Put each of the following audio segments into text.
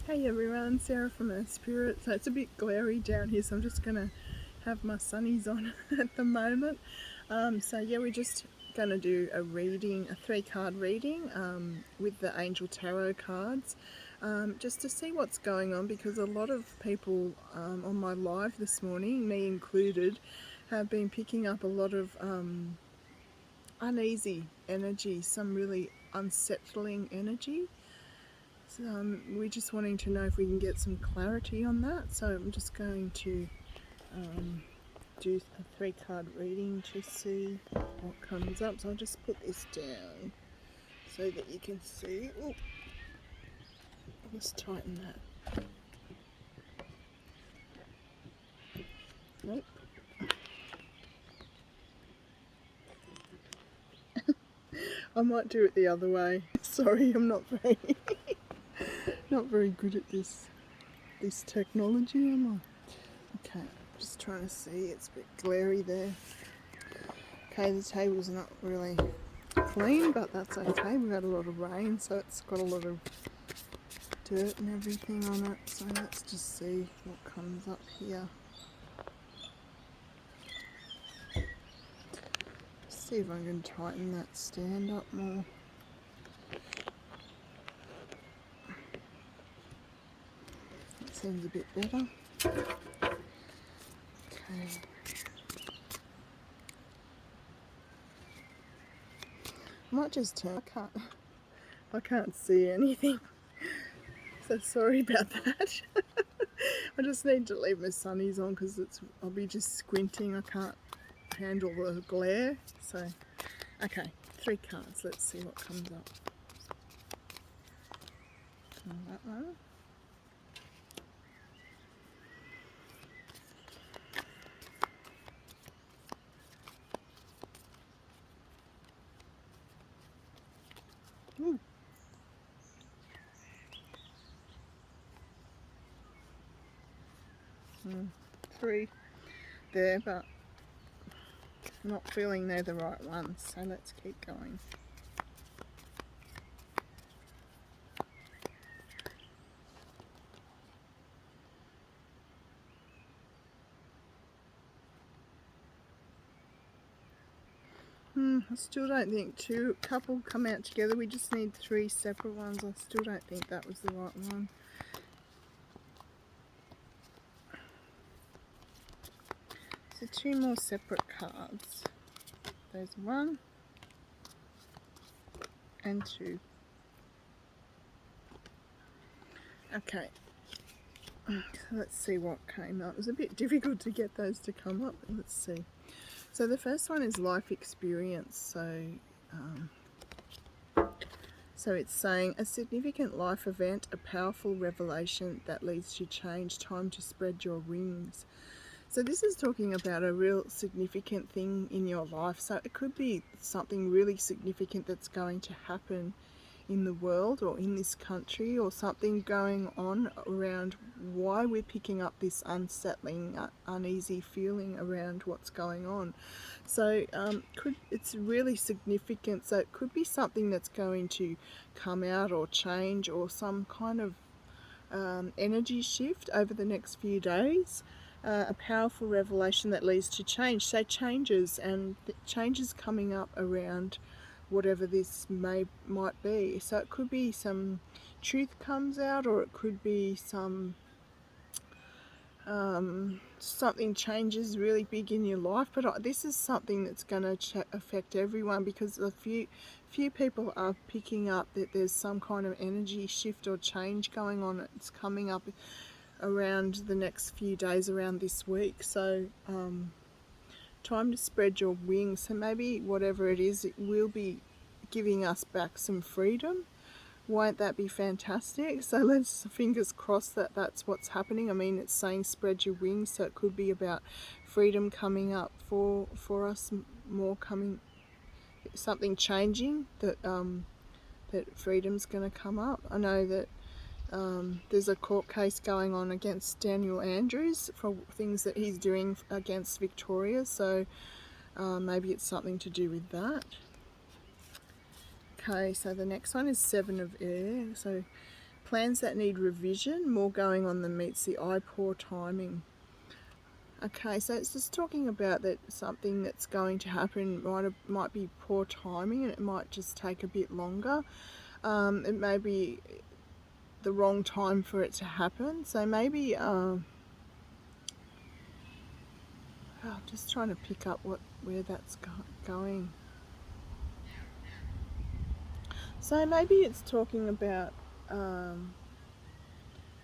Hey everyone, Sarah from Earth Spirit. So it's a bit glary down here, so I'm just going to have my sunnies on at the moment. We're just going to do a reading, a 3-card reading with the Angel Tarot cards, just to see what's going on, because a lot of people on my live this morning, me included, have been picking up a lot of uneasy energy, some really unsettling energy. So, we're just wanting to know if we can get some clarity on that. So I'm just going to do a 3-card reading to see what comes up. So I'll just put this down so that you can see. Oh, let's tighten that. Nope. I might do it the other way. Sorry, I'm not very good at this technology, am I? Okay, just trying to see. It's a bit glary there. Okay, the table's not really clean, but that's okay. We've had a lot of rain, so it's got a lot of dirt and everything on it. So let's just see what comes up here. See if I can tighten that stand up more. That seems a bit better. Okay. I might just turn. I can't see anything. So sorry about that. I just need to leave my sunnies on because I'll be just squinting. I can't handle the glare. So, okay, 3 cards. Let's see what comes up. That one. Ooh. 3 there, but not feeling they're the right ones, so let's keep going. I still don't think 2 couple come out together. We just need 3 separate ones. I still don't think that was the right one. So 2 more separate cards. There's 1 and 2. Okay. So let's see what came up. It was a bit difficult to get those to come up. Let's see. So the first one is life experience. So it's saying a significant life event, a powerful revelation that leads to change, time to spread your wings. So this is talking about a real significant thing in your life. So it could be something really significant that's going to happen in the world or in this country, or something going on around why we're picking up this unsettling, uneasy feeling around what's going on. So it's really significant. So it could be something that's going to come out or change, or some kind of energy shift over the next few days. A powerful revelation that leads to change. So changes, and changes coming up around whatever this might be. So it could be some truth comes out, or it could be some something changes really big in your life. But this is something that's going to affect everyone, because a few people are picking up that there's some kind of energy shift or change going on. It's coming up around the next few days, around this week. So time to spread your wings. So maybe whatever it is, it will be giving us back some freedom. Won't that be fantastic? So let's fingers crossed that that's what's happening. I mean, it's saying spread your wings, so it could be about freedom coming up for us, more coming, something changing, that that freedom's going to come up. I know that there's a court case going on against Daniel Andrews for things that he's doing against Victoria, so maybe it's something to do with that. Okay, so the next one is 7 of Air. So plans that need revision, more going on than meets the eye, poor timing. Okay, so it's just talking about that something that's going to happen might be poor timing, and it might just take a bit longer. It may be the wrong time for it to happen. So maybe I'm just trying to pick up where that's going. So maybe it's talking about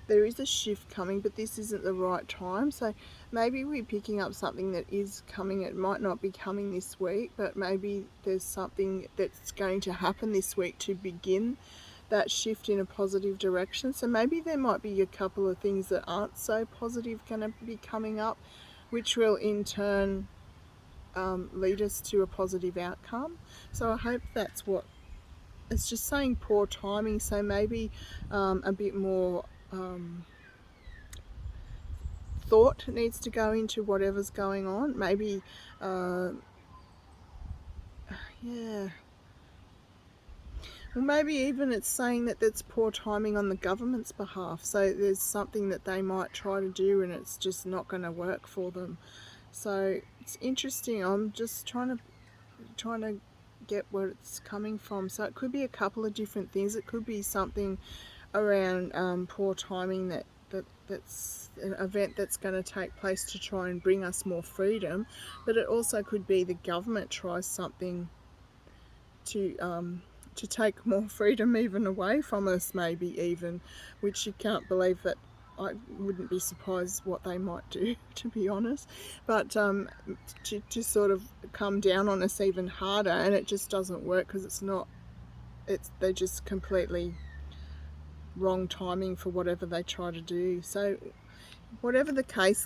there is a shift coming, but this isn't the right time. So maybe we're picking up something that is coming. It might not be coming this week, but maybe there's something that's going to happen this week to begin that shift in a positive direction. So maybe there might be a couple of things that aren't so positive going to be coming up, which will in turn lead us to a positive outcome. So I hope that's what it's just saying, poor timing. So maybe a bit more thought needs to go into whatever's going on. Maybe yeah, well, maybe even it's saying that that's poor timing on the government's behalf. So there's something that they might try to do and it's just not going to work for them. So it's interesting. I'm just trying to get where it's coming from. So it could be a couple of different things. It could be something around poor timing that's an event that's going to take place to try and bring us more freedom, but it also could be the government tries something to take more freedom even away from us, maybe even, which you can't believe that. I wouldn't be surprised what they might do, to be honest, but to sort of come down on us even harder, and it just doesn't work because they're just completely wrong timing for whatever they try to do. So whatever the case,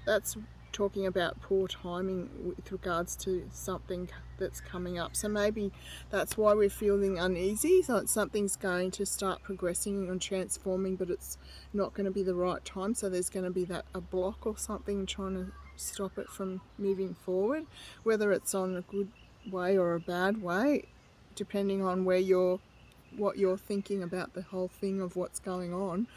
that's talking about poor timing with regards to something that's coming up. So maybe that's why we're feeling uneasy. So something's going to start progressing and transforming, but it's not going to be the right time. So there's going to be a block or something trying to stop it from moving forward, whether it's on a good way or a bad way, depending on what you're thinking about the whole thing of what's going on.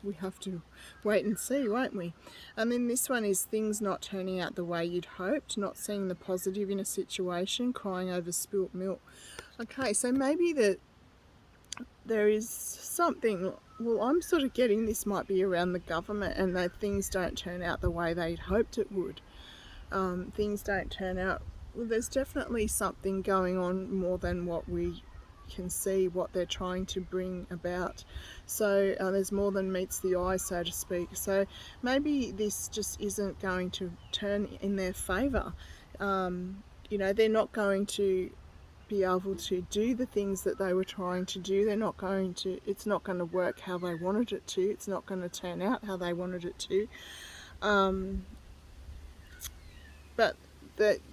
We have to wait and see, won't we? And then this one is things not turning out the way you'd hoped, not seeing the positive in a situation, crying over spilt milk. Okay, so maybe that there is something, well, I'm sort of getting this might be around the government and that things don't turn out the way they'd hoped it would. Things don't turn out, well, there's definitely something going on more than what we can see, what they're trying to bring about. So there's more than meets the eye, so to speak. So maybe this just isn't going to turn in their favour. They're not going to be able to do the things that they were trying to do. It's not going to work how they wanted it to. It's not going to turn out how they wanted it to. But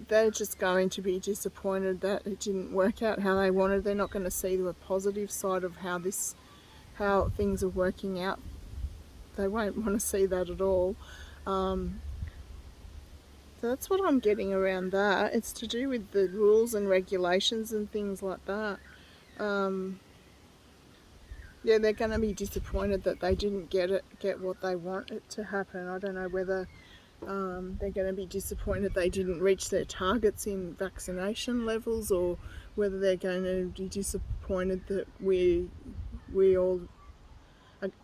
they're just going to be disappointed that it didn't work out how they wanted. They're not going to see the positive side of how things are working out. They won't want to see that at all. So that's what I'm getting around that. It's to do with the rules and regulations and things like that. They're going to be disappointed that they didn't get what they wanted to happen. I don't know whether they're going to be disappointed they didn't reach their targets in vaccination levels, or whether they're going to be disappointed that we all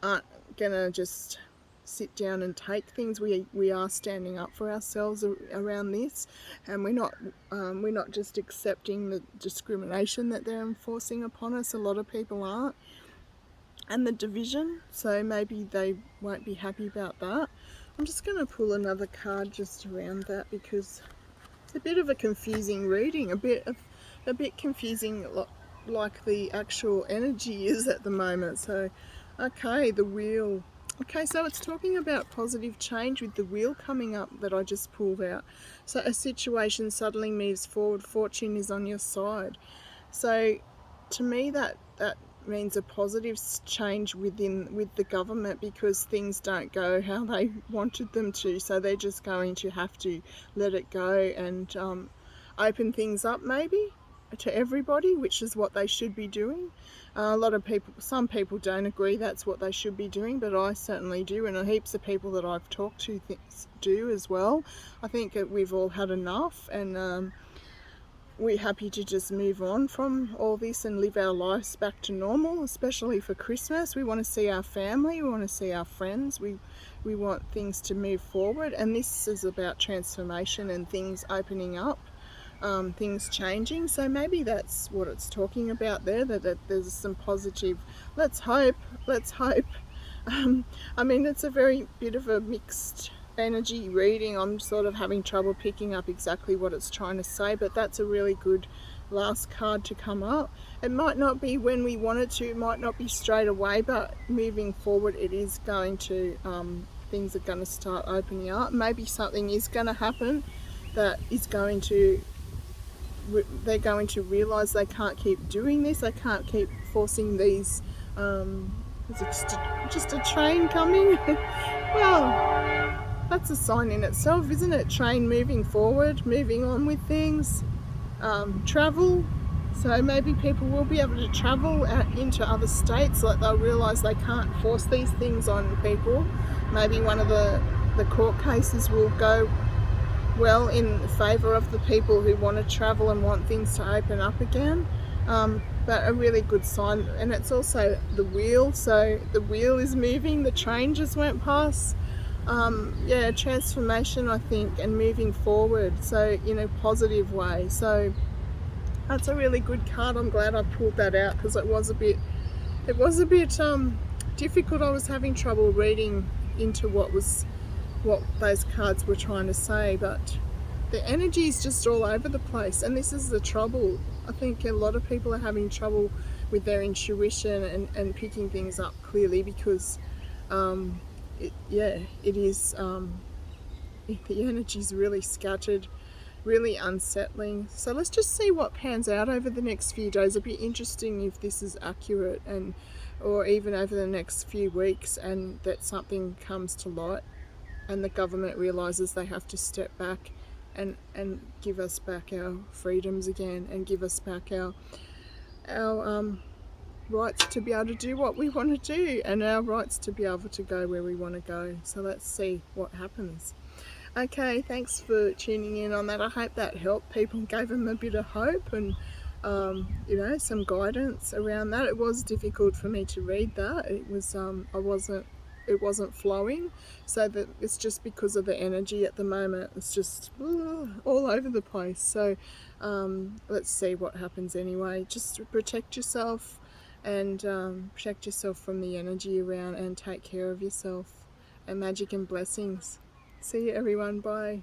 aren't going to just sit down and take things. We are standing up for ourselves around this, and we're not just accepting the discrimination that they're enforcing upon us. A lot of people aren't, and the division. So maybe they won't be happy about that. I'm just going to pull another card just around that, because it's a bit of a confusing reading, a bit confusing, like the actual energy is at the moment. So, okay, the wheel. Okay, so it's talking about positive change with the wheel coming up that I just pulled out. So a situation suddenly moves forward, fortune is on your side. So to me that means a positive change with the government, because things don't go how they wanted them to. So they're just going to have to let it go and open things up, maybe. to everybody, which is what they should be doing. A lot of people, some people don't agree that's what they should be doing, but I certainly do, and heaps of people that I've talked to do as well. I think that we've all had enough, and we're happy to just move on from all this and live our lives back to normal, especially for Christmas. We want to see our family, we want to see our friends, we want things to move forward, and this is about transformation and things opening up. Things changing, so maybe that's what it's talking about there, that there's some positive, let's hope. I mean, it's a very bit of a mixed energy reading. I'm sort of having trouble picking up exactly what it's trying to say, but that's a really good last card to come up. It might not be when we want it to, it might not be straight away, but moving forward it is going to, things are going to start opening up. Maybe something is going to happen that is going to, they're going to realise they can't keep doing this, they can't keep forcing these, is it just a train coming? Well, that's a sign in itself, isn't it? Train moving forward, moving on with things. Travel, so maybe people will be able to travel out into other states, like they'll realise they can't force these things on people. Maybe one of the court cases will go well in favour of the people who want to travel and want things to open up again. But a really good sign, and it's also the wheel, so the wheel is moving, the train just went past. Yeah, transformation, I think, and moving forward, so in a positive way. So that's a really good card. I'm glad I pulled that out, because it was a bit difficult. I was having trouble reading into what those cards were trying to say, but the energy is just all over the place, and this is the trouble. I think a lot of people are having trouble with their intuition and picking things up clearly, because it is, the energy is really scattered, really unsettling. So let's just see what pans out over the next few days. It'll be interesting if this is accurate, and or even over the next few weeks, and that something comes to light and the government realises they have to step back and give us back our freedoms again, and give us back our rights to be able to do what we want to do, and our rights to be able to go where we want to go. So let's see what happens. Okay, thanks for tuning in on that. I hope that helped people, gave them a bit of hope, and some guidance around that. It was difficult for me to read that. It was it wasn't flowing, so that it's just because of the energy at the moment. It's just all over the place. So let's see what happens anyway. Just protect yourself, and protect yourself from the energy around, and take care of yourself. And magic and blessings. See you everyone. Bye.